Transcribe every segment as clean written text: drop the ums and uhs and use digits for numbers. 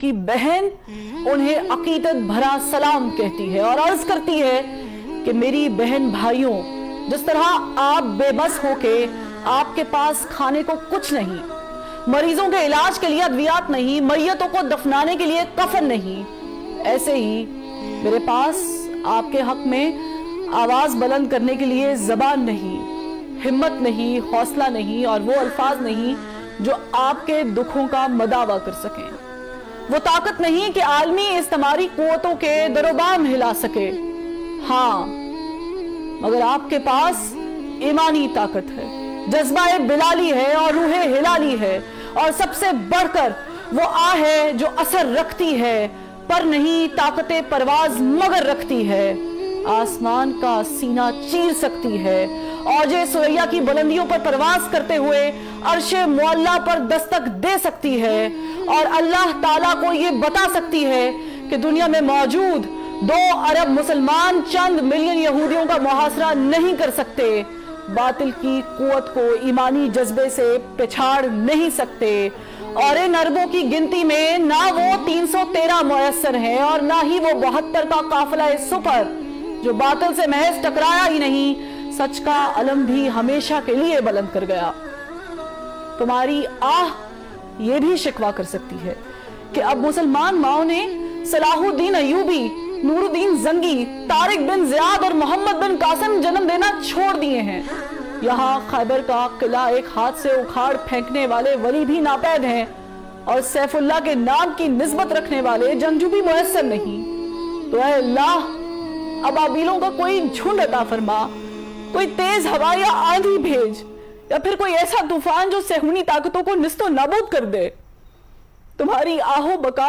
کی بہن انہیں عقیدت بھرا سلام کہتی ہے اور عرض کرتی ہے کہ میری بہن بھائیوں، جس طرح آپ بے بس ہو کے آپ کے پاس کھانے کو کچھ نہیں، مریضوں کے علاج کے لیے ادویات نہیں، میتوں کو دفنانے کے لیے کفن نہیں، ایسے ہی میرے پاس آپ کے حق میں آواز بلند کرنے کے لیے زبان نہیں، ہمت نہیں، حوصلہ نہیں اور وہ الفاظ نہیں جو آپ کے دکھوں کا مداوع کر سکیں، وہ طاقت نہیں کہ عالمی اجتماعی قوتوں کے دروبام ہلا سکے، ہاں مگر آپ کے پاس ایمانی طاقت ہے، جذبہ بلالی ہے اور روح ہلالی ہے، اور سب سے بڑھ کر وہ آہ ہے جو اثر رکھتی ہے، پر نہیں طاقت پرواز مگر رکھتی ہے، آسمان کا سینہ چیر سکتی ہے، اوج ثریا کی بلندیوں پر پرواز کرتے ہوئے عرش معلا پر دستک دے سکتی ہے، اور اللہ تعالیٰ کو یہ بتا سکتی ہے کہ دنیا میں موجود 2 ارب مسلمان چند ملین یہودیوں کا محاصرہ نہیں کر سکتے، باطل کی قوت کو ایمانی جذبے سے پچھاڑ نہیں سکتے، اور ان اربوں کی گنتی میں نہ وہ 313 میسر ہیں اور نہ ہی وہ 72 کا قافلہ سپر جو باطل سے محض ٹکرایا ہی نہیں، سچ کا علم بھی ہمیشہ کے لیے بلند کر گیا۔ تمہاری آہ یہ بھی شکوہ کر سکتی ہے کہ اب مسلمان ماؤں نے صلاح الدین ایوبی، نور الدین زنگی، طارق بن زیاد اور محمد بن قاسم جنم دینا چھوڑ دیے ہیں، یہاں خیبر کا قلعہ ایک ہاتھ سے اکھاڑ پھینکنے والے ولی بھی ناپید ہیں، اور سیف اللہ کے نام کی نسبت رکھنے والے جنگجو بھی میسر نہیں، تو اے اللہ ابابیلوں کا کوئی جھنڈ عطا فرما، کوئی تیز ہوا یا آندھی بھیج، یا پھر کوئی ایسا طوفان جو صہیونی طاقتوں کو نست و نابود کر دے۔ تمہاری آہو بقا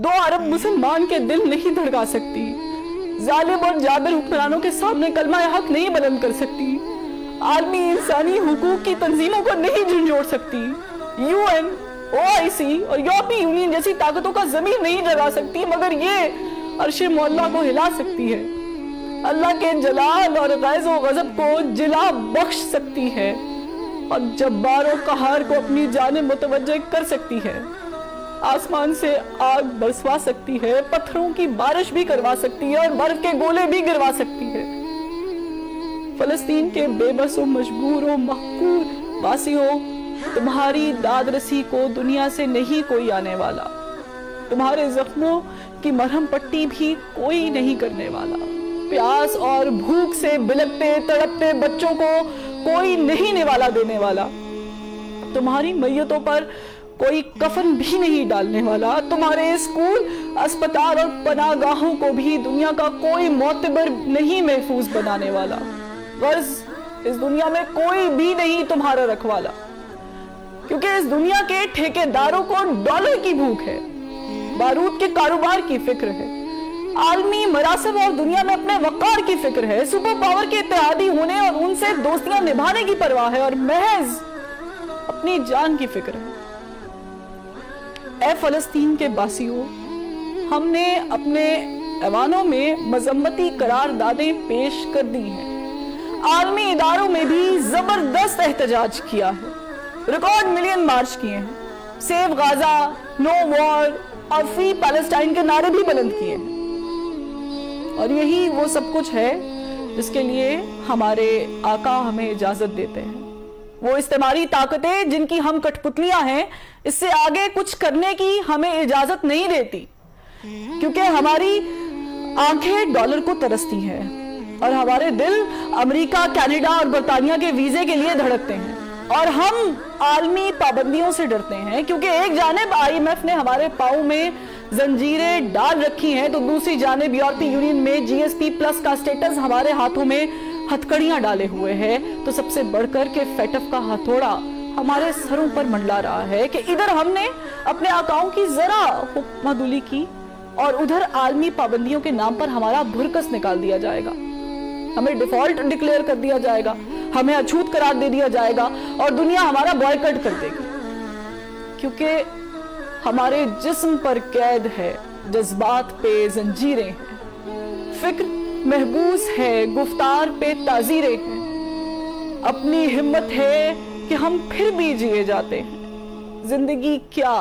2 ارب مسلمان کے دل نہیں دھڑکا سکتی، ظالم اور جابر حکمرانوں کے سامنے کلمہ حق نہیں بلند کر سکتی، عالمی انسانی حقوق کی تنظیموں کو نہیں جھنجھوڑ سکتی، UN، OIC اور یورپی یونین جیسی طاقتوں کا ضمیر نہیں جگا سکتی، مگر یہ عرش معلا کو ہلا سکتی ہے، اللہ کے جلال اور غیظ و غضب کو جلا بخش سکتی ہے، اور جبار و قہار کو اپنی جانب متوجہ کر سکتی ہے، آسمان سے آگ برسوا سکتی ہے، پتھروں کی بارش بھی کروا سکتی ہے اور برف کے گولے بھی گروا سکتی ہے۔ فلسطین کے بے بس و مجبور و محقور واسیوں، تمہاری داد رسی کو دنیا سے نہیں کوئی آنے والا، تمہارے زخموں کی مرہم پٹی بھی کوئی نہیں کرنے والا، پیاس اور بھوک سے بلکتے تڑپتے بچوں کو کوئی نہیں نوالا دینے والا، تمہاری میتوں پر کوئی کفن بھی نہیں ڈالنے والا، تمہارے اسکول، اسپتال اور پناہ گاہوں کو بھی دنیا کا کوئی معتبر نہیں محفوظ بنانے والا، غرض اس دنیا میں کوئی بھی نہیں تمہارا رکھوالا، کیونکہ اس دنیا کے ٹھیکیداروں کو ڈالر کی بھوک ہے، بارود کے کاروبار کی فکر ہے، عالمی مراسم اور دنیا میں اپنے وقار کی فکر ہے، سپر پاور کے اتحادی ہونے اور ان سے دوستیاں نبھانے کی پرواہ ہے، اور محض اپنی جان کی فکر ہے۔ اے فلسطین کے باسیوں، ہم نے اپنے ایوانوں میں مذمتی قراردادیں پیش کر دی ہیں، عالمی اداروں میں بھی زبردست احتجاج کیا ہے، ریکارڈ ملین مارچ کیے ہیں، سیو غازہ، نو وار اور فری پیلسٹائن کے نعرے بھی بلند کیے ہیں، اور یہی وہ سب کچھ ہے جس کے لیے ہمارے آقا ہمیں اجازت دیتے ہیں، وہ استعماری طاقتیں جن کی ہم کٹ پتلیاں ہیں، اس سے آگے کچھ کرنے کی ہمیں اجازت نہیں دیتی، کیونکہ ہماری آنکھیں ڈالر کو ترستی ہیں اور ہمارے دل امریکہ، کینیڈا اور برطانیہ کے ویزے کے لیے دھڑکتے ہیں، اور ہم عالمی پابندیوں سے ڈرتے ہیں، کیونکہ ایک جانب IMF نے ہمارے پاؤں میں زنجیریں ڈال رکھی ہیں تو دوسری جانب یورپی یونین میں GSP+ کا سٹیٹس ہمارے ہاتھوں میں ہتھکڑیاں ڈالے ہوئے ہے، تو سب سے بڑھ کر کے فیٹف کا ہتھوڑا ہمارے سروں پر منڈلا رہا ہے کہ ادھر ہم نے اپنے آقاؤں کی ذرا حکم دلی کی اور ادھر عالمی پابندیوں کے نام پر ہمارا بھرکس نکال دیا جائے گا، ہمیں ڈیفالٹ ڈکلیئر کر دیا جائے گا، ہمیں اچھوت قرار دے دیا جائے گا، اور دنیا ہمارا بوائیکٹ کر دے گی، کیونکہ ہمارے جسم پر قید ہے، جذبات پہ زنجیریں ہیں، فکر محبوس ہے، گفتار پہ تعزیریں ہیں، اپنی ہمت ہے کہ ہم پھر بھی جیے جاتے ہیں، زندگی کیا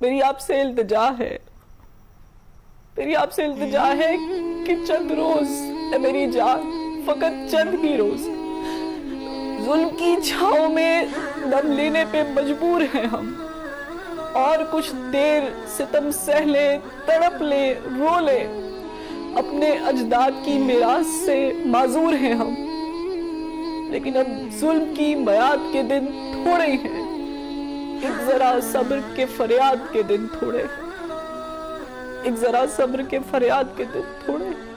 میری آپ سے التجا ہے، میری آپ سے التجا ہے کہ چند روز اے میری جان، فقط چند ہی روز ظلم کی چھاؤں میں دم لینے پہ مجبور ہیں ہم، اور کچھ دیر ستم سہ لے، تڑپ لے، رو لے، اپنے اجداد کی میراث سے معذور ہیں ہم، لیکن اب ظلم کی میعاد کے دن تھوڑے ہی ہیں، ایک ذرا صبر کے فریاد کے دن تھوڑے ہیں، ایک ذرا صبر کے فریاد کے دن تھوڑے ہیں۔